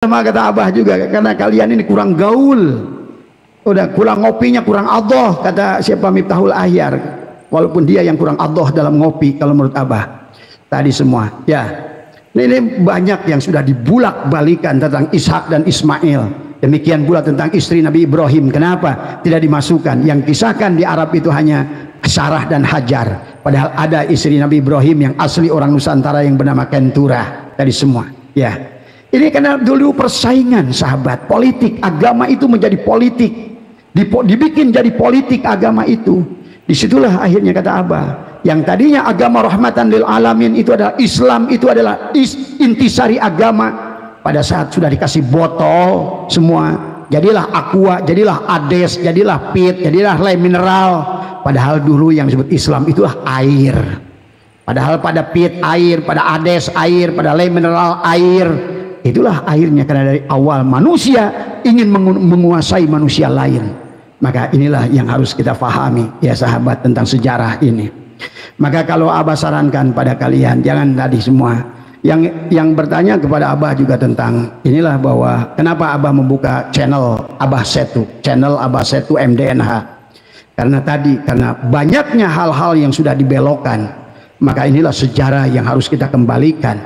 Sama kata Abah juga, karena kalian ini kurang gaul, udah kurang ngopinya, kurang adoh, kata siapa Miftahul Ahyar, walaupun dia yang kurang adoh dalam ngopi kalau menurut Abah tadi semua ya. Ini banyak yang sudah dibulak-balikan tentang Ishak dan Ismail, demikian pula tentang istri Nabi Ibrahim. Kenapa tidak dimasukkan? Yang kisahkan di Arab itu hanya Sarah dan Hajar, padahal ada istri Nabi Ibrahim yang asli orang Nusantara yang bernama Kentura tadi semua ya. Ini karena dulu persaingan sahabat, politik, agama itu menjadi politik, dibikin jadi politik agama itu. Disitulah akhirnya kata Abah, yang tadinya agama rahmatan lil alamin itu adalah Islam, itu adalah intisari agama, pada saat sudah dikasih botol semua, jadilah aqua, jadilah ades, jadilah pit, jadilah lem mineral. Padahal dulu yang disebut Islam itulah air. Padahal pada pit air, pada ades air, pada lem mineral air. Itulah akhirnya, karena dari awal manusia ingin menguasai manusia lain. Maka inilah yang harus kita fahami ya sahabat tentang sejarah ini. Maka kalau Abah sarankan pada kalian, jangan tadi semua yang bertanya kepada Abah juga tentang inilah, bahwa kenapa Abah membuka channel Abah Setu, channel Abah Setu MDNH. Karena banyaknya hal-hal yang sudah dibelokkan. Maka inilah sejarah yang harus kita kembalikan.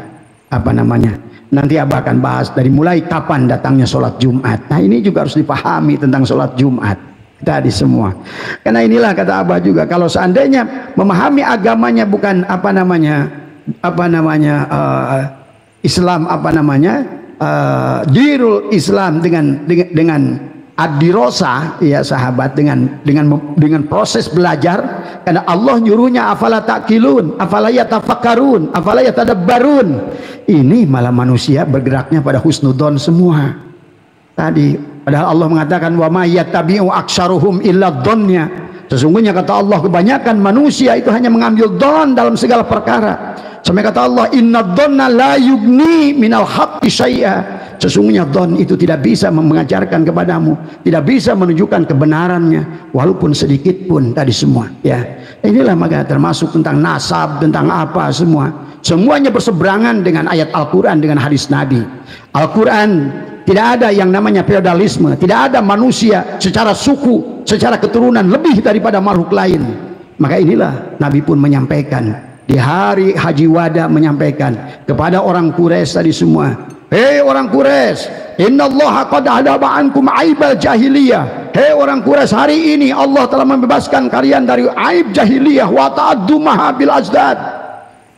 Apa namanya? Nanti Abah akan bahas dari mulai kapan datangnya sholat Jumat. Nah ini juga harus dipahami tentang sholat Jumat tadi semua. Karena inilah kata Abah juga, kalau seandainya memahami agamanya bukan Islam dirul Islam dengan ad-dirosah ya sahabat, dengan proses belajar, karena Allah nyuruhnya afala ta'qilun, afala yatafakkarun, afala yatadabbarun. Ini malah manusia bergeraknya pada husnudzon semua tadi, padahal Allah mengatakan wa ma yattabi'u aktsaruhum illa dzannya. Sesungguhnya kata Allah, kebanyakan manusia itu hanya mengambil dzan dalam segala perkara. Sampai kata Allah, inna dzanna la yugni minal haqqi syai'a. Sesungguhnya dzan itu tidak bisa mengajarkan kepadamu, tidak bisa menunjukkan kebenarannya walaupun sedikit pun tadi semua ya. Inilah maka termasuk tentang nasab, tentang apa semua, semuanya berseberangan dengan ayat Al-Quran, dengan hadis Nabi. Al-Quran tidak ada yang namanya feodalisme, tidak ada manusia secara suku, secara keturunan lebih daripada makhluk lain. Maka inilah Nabi pun menyampaikan di hari Haji Wada, menyampaikan kepada orang Quraisy tadi semua, hei orang Quraisy, innallaha qad adaba ankum aibal jahiliyah. Hei orang Quraisy, hari ini Allah telah membebaskan kalian dari aib jahiliyah wa ta'addumaha bil azdad.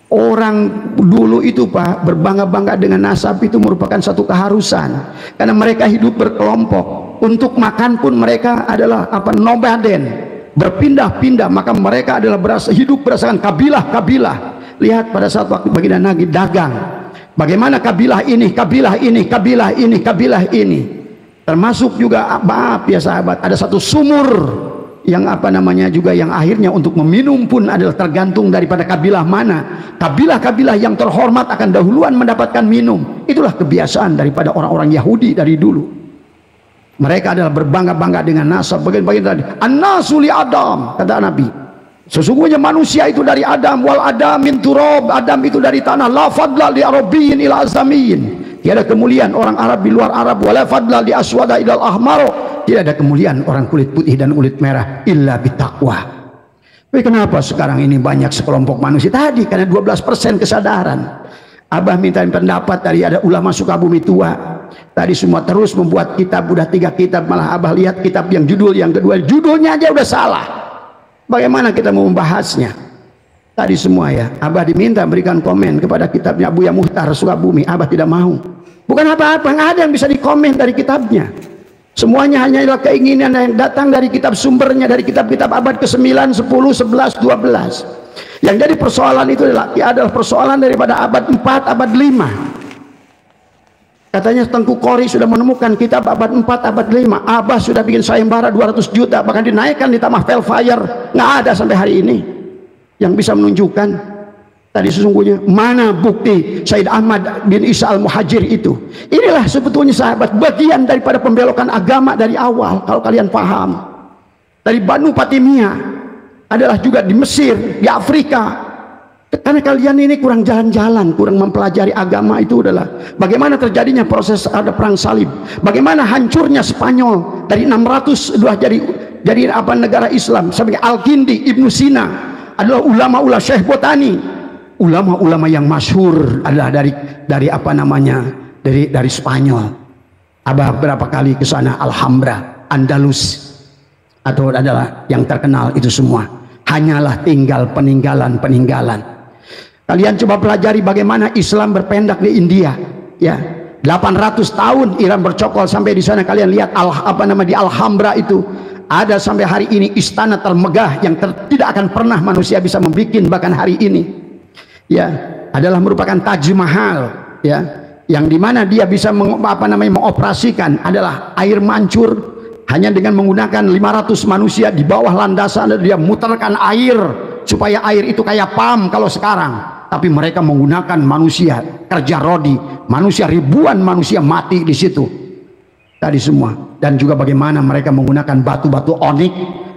Orang dulu itu Pak, berbangga-bangga dengan nasab itu merupakan satu keharusan, karena mereka hidup berkelompok. Untuk makan pun mereka adalah nomaden, berpindah-pindah, maka mereka adalah hidup berdasarkan kabilah-kabilah. Lihat pada saat waktu baginda Nabi dagang, bagaimana kabilah ini, kabilah ini, kabilah ini, kabilah ini. Termasuk juga maaf ya sahabat, ada satu sumur yang juga yang akhirnya untuk meminum pun adalah tergantung daripada kabilah mana. Kabilah-kabilah yang terhormat akan dahuluan mendapatkan minum. Itulah kebiasaan daripada orang-orang Yahudi dari dulu. Mereka adalah berbangga-bangga dengan nasab. Bagian-bagian tadi, an-nasu li Adam, kata Nabi. Sesungguhnya manusia itu dari Adam, wal Adam min turab, Adam itu dari tanah. La fadla li arabiyyin ila azamiyin. Tiada kemuliaan orang Arab di luar Arab, wala fadla li aswada ilal ahmar. Tidak ada kemuliaan orang kulit putih dan kulit merah illa bitaqwa. Tapi kenapa sekarang ini banyak sekelompok manusia tadi? Karena 12% kesadaran. Abah minta pendapat dari ada ulama Sukabumi tua tadi semua, terus membuat kitab, udah 3 kitab, malah Abah lihat kitab yang judul yang kedua, judulnya aja udah salah. Bagaimana kita mau membahasnya tadi semua ya. Abah diminta berikan komen kepada kitabnya Abuya Muhtar Sukabumi, Abah tidak mau. Bukan apa-apa, nggak ada yang bisa dikomen dari kitabnya. Semuanya hanya adalah keinginan yang datang dari kitab sumbernya, dari kitab-kitab abad ke-9, 10, 11, 12. Yang jadi persoalan itu adalah persoalan daripada abad 4, abad 5. Katanya Tengku Qori sudah menemukan kitab abad 4, abad 5. Abah sudah bikin sayembara 200 juta, bahkan dinaikkan di Tamah Velfire. Nggak ada sampai hari ini yang bisa menunjukkan tadi sesungguhnya mana bukti Said Ahmad bin Isa al-Muhajir itu. Inilah sebetulnya sahabat bagian daripada pembelokan agama dari awal. Kalau kalian paham, dari Banu Fatimiyah adalah juga di Mesir, di Afrika, Karena kalian ini kurang jalan-jalan, kurang mempelajari agama. Itu adalah bagaimana terjadinya proses ada perang salib, bagaimana hancurnya Spanyol dari 600 jadi negara Islam sampai Al-Kindi, Ibnu Sina adalah ulama-ulama, Syekh Botani, ulama-ulama yang masyhur adalah dari dari Spanyol. Abah berapa kali ke sana, Alhambra, Andalus, atau adalah yang terkenal itu semua. Hanyalah tinggal peninggalan. Kalian coba pelajari bagaimana Islam berpendak di India, ya. 800 tahun Iran bercokol sampai di sana. Kalian lihat di Alhambra itu ada sampai hari ini istana termegah yang tidak akan pernah manusia bisa membuat bahkan hari ini. Ya, adalah merupakan Taj Mahal, ya, yang dimana dia bisa mengoperasikan adalah air mancur hanya dengan menggunakan 500 manusia di bawah landasan. Dia muterkan air supaya air itu kayak pam kalau sekarang, tapi mereka menggunakan manusia kerja rodi, ribuan manusia mati di situ tadi semua. Dan juga bagaimana mereka menggunakan batu-batu onik,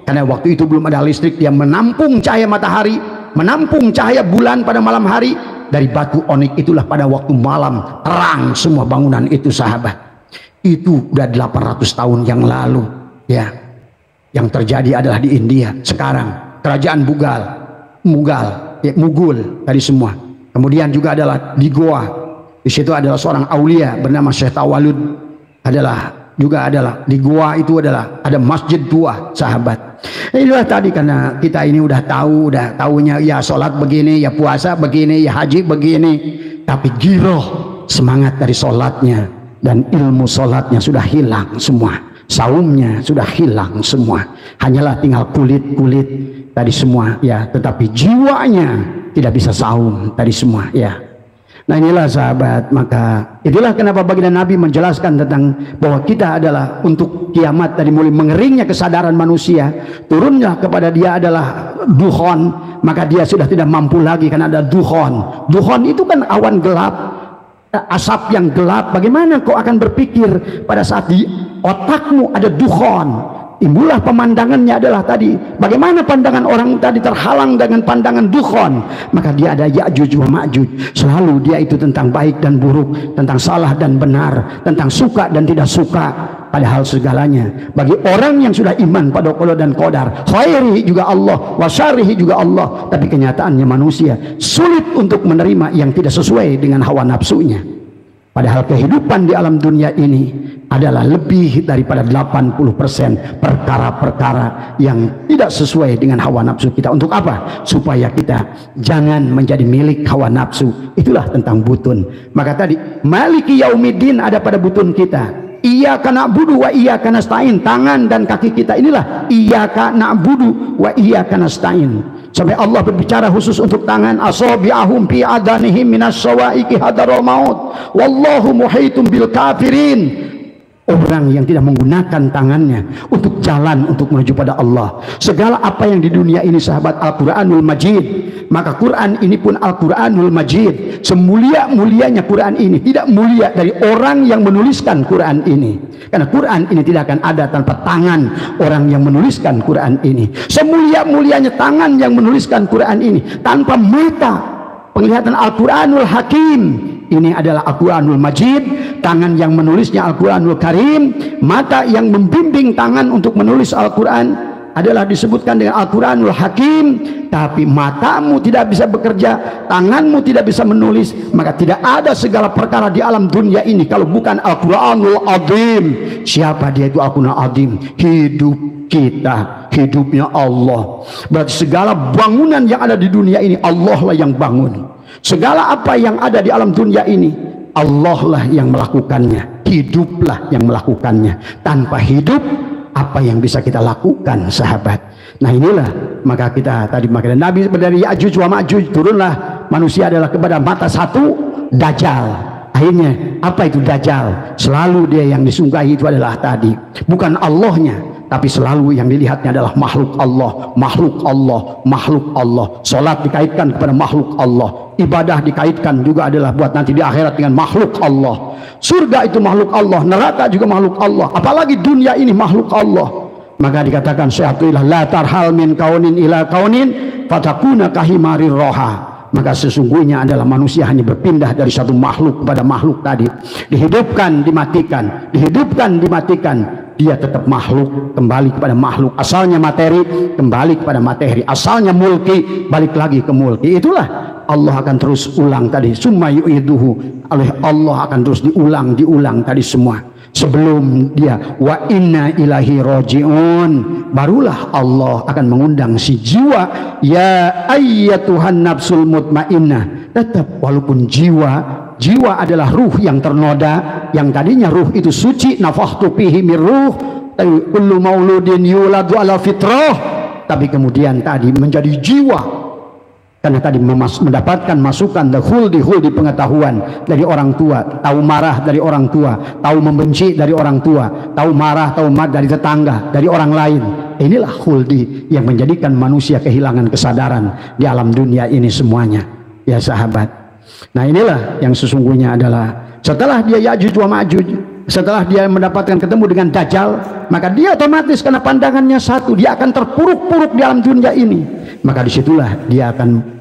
karena waktu itu belum ada listrik. Dia menampung cahaya matahari, menampung cahaya bulan pada malam hari. Dari batu onik itulah pada waktu malam terang semua bangunan itu, sahabat. Itu udah 800 tahun yang lalu, ya. Yang terjadi adalah di India sekarang, kerajaan Mughal tadi semua. Kemudian juga adalah di Goa, di situ adalah seorang aulia bernama Syekh Tawalud, juga adalah di Goa itu adalah ada masjid tua, sahabat. Inilah tadi, karena kita ini udah tahunya ya sholat begini, ya puasa begini, ya haji begini, tapi giroh semangat dari sholatnya dan ilmu sholatnya sudah hilang semua, saumnya sudah hilang semua, hanyalah tinggal kulit tadi semua, ya, tetapi jiwanya tidak bisa saum tadi semua, ya. Nah inilah, sahabat, maka itulah kenapa baginda Nabi menjelaskan tentang bahwa kita adalah untuk kiamat tadi mulai mengeringnya kesadaran manusia, turunnya kepada dia adalah dukhon, maka dia sudah tidak mampu lagi karena ada dukhon. Dukhon itu kan awan gelap, asap yang gelap. Bagaimana kau akan berpikir pada saat di otakmu ada dukhon? Timbullah pemandangannya adalah tadi bagaimana pandangan orang tadi terhalang dengan pandangan dukhon, maka dia ada Ya'juj wa Ma'juj. Selalu dia itu tentang baik dan buruk, tentang salah dan benar, tentang suka dan tidak suka, padahal segalanya bagi orang yang sudah iman pada qada dan qadar, khairihi juga Allah, wa syarrihi juga Allah. Tapi kenyataannya manusia sulit untuk menerima yang tidak sesuai dengan hawa nafsunya. Padahal kehidupan di alam dunia ini adalah lebih daripada 80% perkara-perkara yang tidak sesuai dengan hawa nafsu kita. Untuk apa? Supaya kita jangan menjadi milik hawa nafsu. Itulah tentang butun. Maka tadi Maliki Yaumiddin ada pada butun kita. Iyyaka na'budu wa iyyaka nasta'in. Tangan dan kaki kita inilah iyyaka na'budu wa iyyaka nasta'in. Sampai Allah berbicara khusus untuk tangan, asabi'ahum fi adanihim minas sawa'iqi hadarul maut wallahu muhitum bil kafirin. Orang yang tidak menggunakan tangannya untuk jalan untuk menuju pada Allah. Segala apa yang di dunia ini, sahabat, Al-Quranul Majid. Maka Quran ini pun Al-Quranul Majid. Semulia-mulianya Quran ini tidak mulia dari orang yang menuliskan Quran ini. Karena Quran ini tidak akan ada tanpa tangan orang yang menuliskan Quran ini. Semulia-mulianya tangan yang menuliskan Quran ini tanpa mata penglihatan Al-Quranul Hakim. Ini adalah Al-Quranul Majid, tangan yang menulisnya Al-Quranul Karim, mata yang membimbing tangan untuk menulis Al-Quran adalah disebutkan dengan Al-Quranul Hakim. Tapi matamu tidak bisa bekerja, tanganmu tidak bisa menulis, maka tidak ada segala perkara di alam dunia ini kalau bukan Al-Quranul Azim. Siapa dia itu Al-Quranul Azim? Hidup kita, hidupnya Allah. Berarti segala bangunan yang ada di dunia ini Allah lah yang bangun. Segala apa yang ada di alam dunia ini Allah lah yang melakukannya, hiduplah yang melakukannya. Tanpa hidup apa yang bisa kita lakukan, sahabat? Nah inilah, maka kita tadi makanya Nabi dari Ya'juj wa Ma'juj turunlah manusia adalah kepada mata satu, Dajjal. Akhirnya apa itu Dajjal? Selalu dia yang disunggahi itu adalah tadi bukan Allahnya, tapi selalu yang dilihatnya adalah makhluk Allah, makhluk Allah, makhluk Allah. Salat dikaitkan kepada makhluk Allah, ibadah dikaitkan juga adalah buat nanti di akhirat dengan makhluk Allah. Surga itu makhluk Allah, neraka juga makhluk Allah, apalagi dunia ini makhluk Allah. Maka dikatakan syai'atuillah la tarhal min kaunin ila kaunin fatakuna kahimarir roha. maka sesungguhnya adalah manusia hanya berpindah dari satu makhluk kepada makhluk tadi. Dihidupkan, dimatikan, dihidupkan, dimatikan. Dia tetap makhluk, kembali kepada makhluk. Asalnya materi, kembali kepada materi. Asalnya mulki, balik lagi ke mulki. Itulah Allah akan terus ulang tadi. Summa yu'iduhu, oleh Allah akan terus diulang tadi semua. Sebelum dia wa inna ilahi roji'un, barulah Allah akan mengundang si jiwa, ya ayyatuhan nafsul mutmainnah. Tetap walaupun jiwa adalah ruh yang ternoda, yang tadinya ruh itu suci, nafakhtu fihi mir ruh, kullu mauludin yuladu ala fitrah, tapi kemudian tadi menjadi jiwa karena tadi mendapatkan masukan huldi pengetahuan dari orang tua, tahu marah dari orang tua, tahu membenci dari orang tua, tahu marah dari tetangga, dari orang lain. Inilah huldi yang menjadikan manusia kehilangan kesadaran di alam dunia ini semuanya, ya sahabat. Nah inilah yang sesungguhnya adalah setelah dia Ya'juj wa Ma'juj, setelah dia mendapatkan ketemu dengan Dajjal, maka dia otomatis karena pandangannya satu, dia akan terpuruk-puruk di alam dunia ini. Maka disitulah dia akan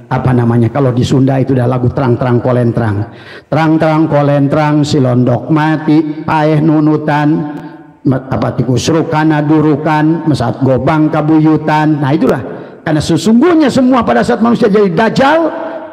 kalau di Sunda itu dah lagu terang-terang kolentrang, terang-terang kolentrang silondok mati paeh nunutan tikusrukana durukan mesat gobang kabuyutan. Nah itulah karena sesungguhnya semua pada saat manusia jadi Dajjal,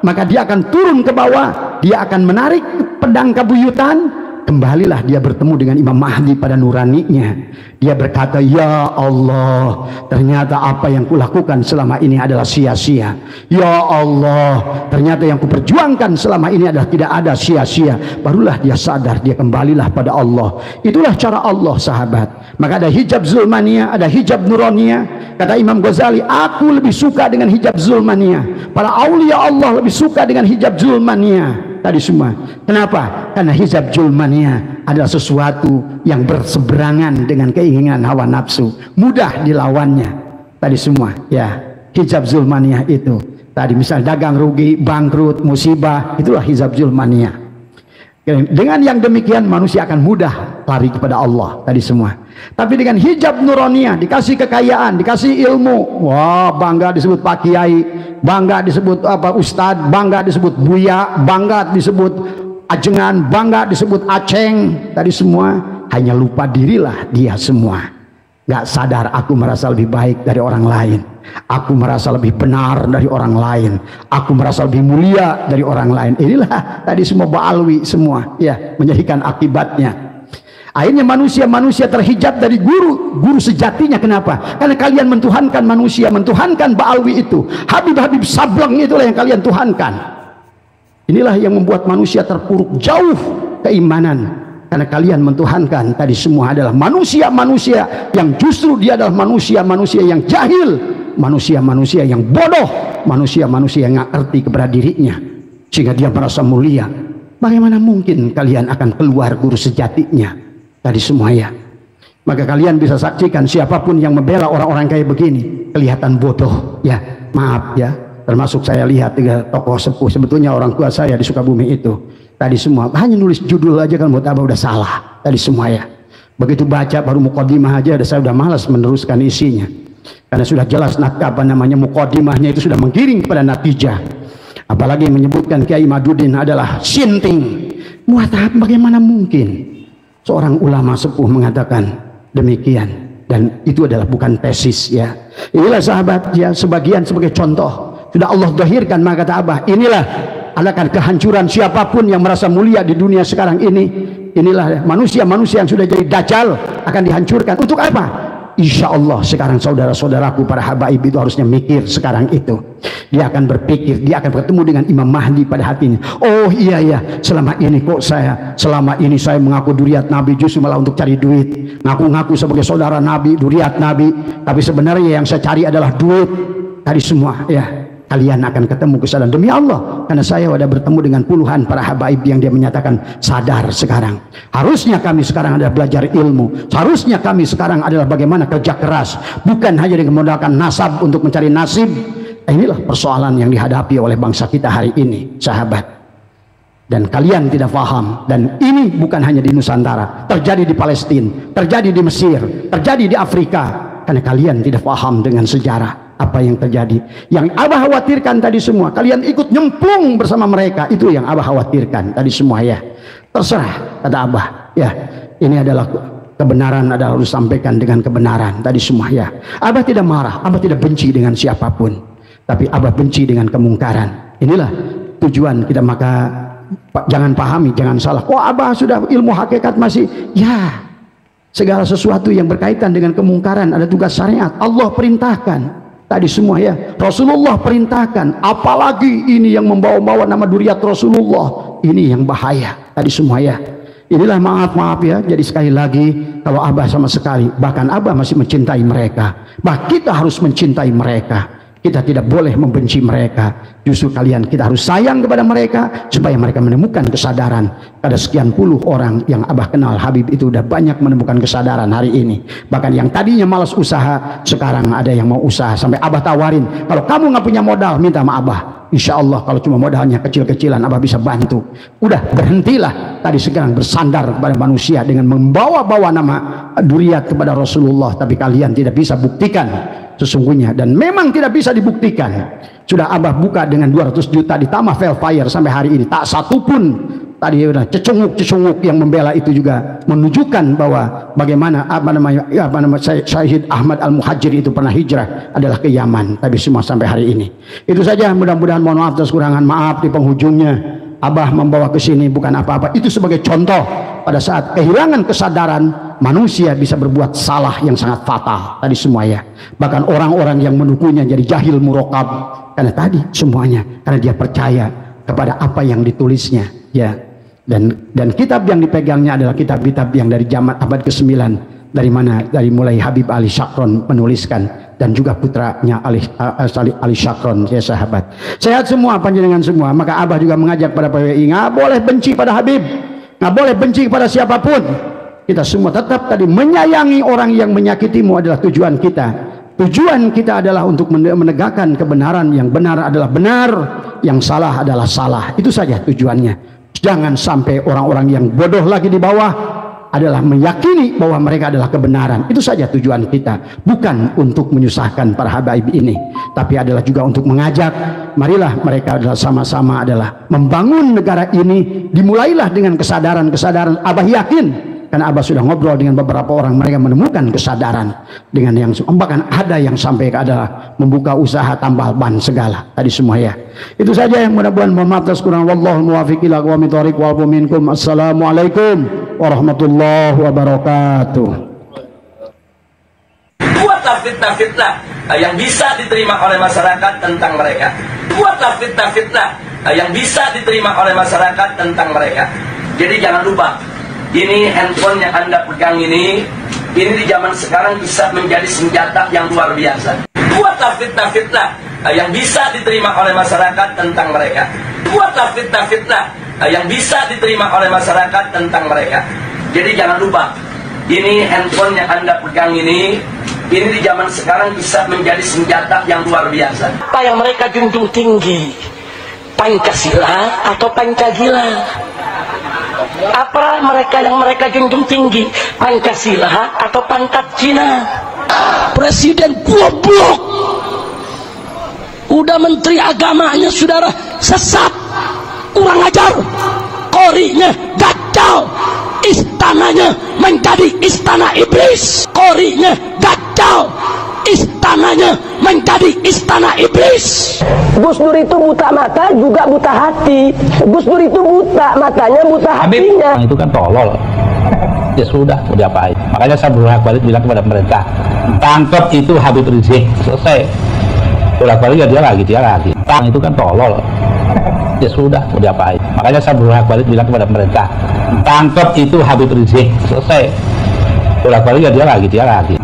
maka dia akan turun ke bawah, dia akan menarik pedang kabuyutan. Kembalilah dia bertemu dengan Imam Mahdi pada nuraninya. Dia berkata, ya Allah, ternyata apa yang kulakukan selama ini adalah sia-sia. Ya Allah, ternyata yang kuperjuangkan selama ini adalah tidak ada sia-sia. Barulah dia sadar, dia kembalilah pada Allah. Itulah cara Allah, sahabat. Maka ada hijab zulmania, ada hijab nuraniyah. Kata Imam Ghazali, aku lebih suka dengan hijab zulmania. Para aulia Allah lebih suka dengan hijab zulmania tadi semua. Kenapa? Karena hijab zulmania adalah sesuatu yang berseberangan dengan keinginan hawa nafsu, mudah dilawannya tadi semua, ya. Hijab zulmania itu tadi misal dagang rugi, bangkrut, musibah, itulah hijab zulmania. Dengan yang demikian manusia akan mudah lari kepada Allah tadi semua. Tapi dengan hijab nuraniyah, dikasih kekayaan, dikasih ilmu, wah bangga disebut Pak Kiai, bangga disebut Ustadz, bangga disebut Buya, bangga disebut Ajengan, bangga disebut Aceng tadi semua. Hanya lupa dirilah dia semua. Gak sadar aku merasa lebih baik dari orang lain, aku merasa lebih benar dari orang lain, aku merasa lebih mulia dari orang lain. Inilah tadi semua ba'alwi semua, ya, menjadikan akibatnya akhirnya manusia terhijab dari guru sejatinya. Kenapa? Karena kalian mentuhankan manusia, mentuhankan ba'alwi itu, Habib-Habib Sableng itulah yang kalian tuhankan. Inilah yang membuat manusia terpuruk jauh keimanan, karena kalian mentuhankan tadi semua adalah manusia-manusia yang justru dia adalah manusia-manusia yang jahil, manusia-manusia yang bodoh, manusia-manusia yang nggak ngerti kepada dirinya sehingga dia merasa mulia. Bagaimana mungkin kalian akan keluar guru sejatinya tadi semua, ya? Maka kalian bisa saksikan siapapun yang membela orang-orang kayak begini kelihatan bodoh, ya, maaf ya. Termasuk saya lihat 3 tokoh sepuh, sebetulnya orang tua saya di Sukabumi itu tadi semua hanya nulis judul aja kan buat apa, udah salah tadi semua, ya. Begitu baca baru muqaddimah aja saya udah malas meneruskan isinya, karena sudah jelas muqaddimahnya itu sudah menggiring pada natijah. Apalagi menyebutkan Kiai Maduddin adalah sinting, muat apa, bagaimana mungkin seorang ulama sepuh mengatakan demikian, dan itu adalah bukan tesis, ya. Inilah sahabat, ya, sebagian sebagai contoh sudah Allah zahirkan. Maka kata Abah, inilah adakan kehancuran siapapun yang merasa mulia di dunia sekarang ini. Inilah manusia-manusia yang sudah jadi Dajjal akan dihancurkan. Untuk apa? Insya Allah sekarang saudara-saudaraku para habaib itu harusnya mikir sekarang itu. Dia akan berpikir, dia akan bertemu dengan Imam Mahdi pada hatinya. Oh iya, selama ini saya mengaku duriat Nabi justru malah untuk cari duit. Ngaku-ngaku sebagai saudara Nabi, duriat Nabi, tapi sebenarnya yang saya cari adalah duit tadi semua, ya. Kalian akan ketemu kesadaran demi Allah, karena saya sudah bertemu dengan puluhan para habaib yang dia menyatakan sadar sekarang. Harusnya kami sekarang adalah belajar ilmu, harusnya kami sekarang adalah bagaimana kerja keras, bukan hanya dengan menggunakan nasab untuk mencari nasib. Inilah persoalan yang dihadapi oleh bangsa kita hari ini, sahabat. Dan kalian tidak paham, dan ini bukan hanya di Nusantara, terjadi di Palestina, terjadi di Mesir, terjadi di Afrika, karena kalian tidak paham dengan sejarah. apa yang terjadi. Yang Abah khawatirkan tadi semua, kalian ikut nyemplung bersama mereka, itu yang Abah khawatirkan tadi semua ya. Terserah, kata Abah ya, ini adalah kebenaran, adalah harus sampaikan dengan kebenaran tadi semua ya. Abah tidak marah, Abah tidak benci dengan siapapun, tapi Abah benci dengan kemungkaran. Inilah tujuan kita, maka jangan pahami, jangan salah. Oh, Abah sudah ilmu hakikat masih ya. Segala sesuatu yang berkaitan dengan kemungkaran ada tugas syariat. Allah perintahkan tadi semua ya. Rasulullah perintahkan. Apalagi ini yang membawa-bawa nama dzurriyyat Rasulullah. Ini yang bahaya tadi semua ya. Inilah maaf ya. Jadi sekali lagi, kalau Abah sama sekali, bahkan Abah masih mencintai mereka. Bahkan kita harus mencintai mereka. Kita tidak boleh membenci mereka. Justru kita harus sayang kepada mereka supaya mereka menemukan kesadaran. Ada sekian puluh orang yang Abah kenal, Habib itu udah banyak menemukan kesadaran hari ini. Bahkan yang tadinya malas usaha, sekarang ada yang mau usaha. Sampai Abah tawarin, kalau kamu nggak punya modal, minta sama Abah. Insya Allah kalau cuma modalnya kecil-kecilan, Abah bisa bantu. Udah, berhentilah tadi sekarang bersandar kepada manusia dengan membawa-bawa nama dzurriyyat kepada Rasulullah. Tapi kalian tidak bisa buktikan sesungguhnya, dan memang tidak bisa dibuktikan. Sudah Abah buka dengan 200 juta di Taman Velfire sampai hari ini tak satu pun tadi udah cecunguk yang membela itu juga menunjukkan bahwa bagaimana Syahid Ahmad Al-Muhajir itu pernah hijrah adalah ke Yaman. Tapi semua sampai hari ini. Itu saja, mudah-mudahan, mohon maaf atas kurangan, maaf di penghujungnya. Abah membawa ke sini bukan apa-apa, itu sebagai contoh pada saat kehilangan kesadaran manusia bisa berbuat salah yang sangat fatal tadi semua ya. Bahkan orang-orang yang mendukungnya jadi jahil murokab karena tadi semuanya, karena dia percaya kepada apa yang ditulisnya ya. Dan kitab yang dipegangnya adalah kitab-kitab yang dari zaman abad ke-9, dari mulai Habib Ali Syakron menuliskan, dan juga putranya Ali Syakron ya sahabat. Sehat semua panjenengan semua. Maka Abah juga mengajak pada PWI, nggak boleh benci pada Habib, nggak boleh benci pada siapapun. Kita semua tetap tadi menyayangi orang yang menyakitimu adalah tujuan kita. Tujuan kita adalah untuk menegakkan kebenaran. Yang benar adalah benar, yang salah adalah salah. Itu saja tujuannya. Jangan sampai orang-orang yang bodoh lagi di bawah adalah meyakini bahwa mereka adalah kebenaran. Itu saja tujuan kita. Bukan untuk menyusahkan para habaib ini, tapi adalah juga untuk mengajak, marilah mereka adalah sama-sama adalah membangun negara ini. Dimulailah dengan kesadaran-kesadaran. Abah yakin, karena Abah sudah ngobrol dengan beberapa orang, mereka menemukan kesadaran dengan yang bahkan ada yang sampai adalah membuka usaha tambal ban segala tadi semua ya. Itu saja yang mudah-mudahan, mohon maaf atas kurang. Wallahul muwaffiq ila aqwamit thoriq wa minkum. Assalamualaikum warahmatullahi wabarakatuh. Buatlah fitnah-fitnah yang bisa diterima oleh masyarakat tentang mereka. Buatlah fitnah-fitnah yang bisa diterima oleh masyarakat tentang mereka. Jadi jangan lupa, ini handphone yang Anda pegang ini di zaman sekarang bisa menjadi senjata yang luar biasa. Buatlah fitnah-fitnah yang bisa diterima oleh masyarakat tentang mereka. Buatlah fitnah-fitnah yang bisa diterima oleh masyarakat tentang mereka. Jadi jangan lupa, ini handphone yang Anda pegang ini di zaman sekarang bisa menjadi senjata yang luar biasa. Apa yang mereka junjung tinggi, Pancasila atau Pancagila? Apa yang mereka junjung tinggi, Pancasila atau pangkat Cina? Presiden goblok, udah menteri agamanya saudara sesat, kurang ajar, korinya gagal, istananya menjadi istana iblis, korinya gagal, istananya menjadi istana iblis. Gus Dur itu buta mata juga buta hati. Gus Dur itu buta matanya, buta hatinya. Habib itu kan tolol. Ya sudah, mau diapain? Makanya saya bolak-balik bilang kepada pemerintah, tangkap itu Habib Rizik, selesai. Bolak-balik ya dia lagi. Itu kan tolol. Ya sudah, mau diapain? Makanya saya bolak-balik bilang kepada pemerintah, tangkap itu Habib Rizik, selesai. Bolak-balik ya dia lagi.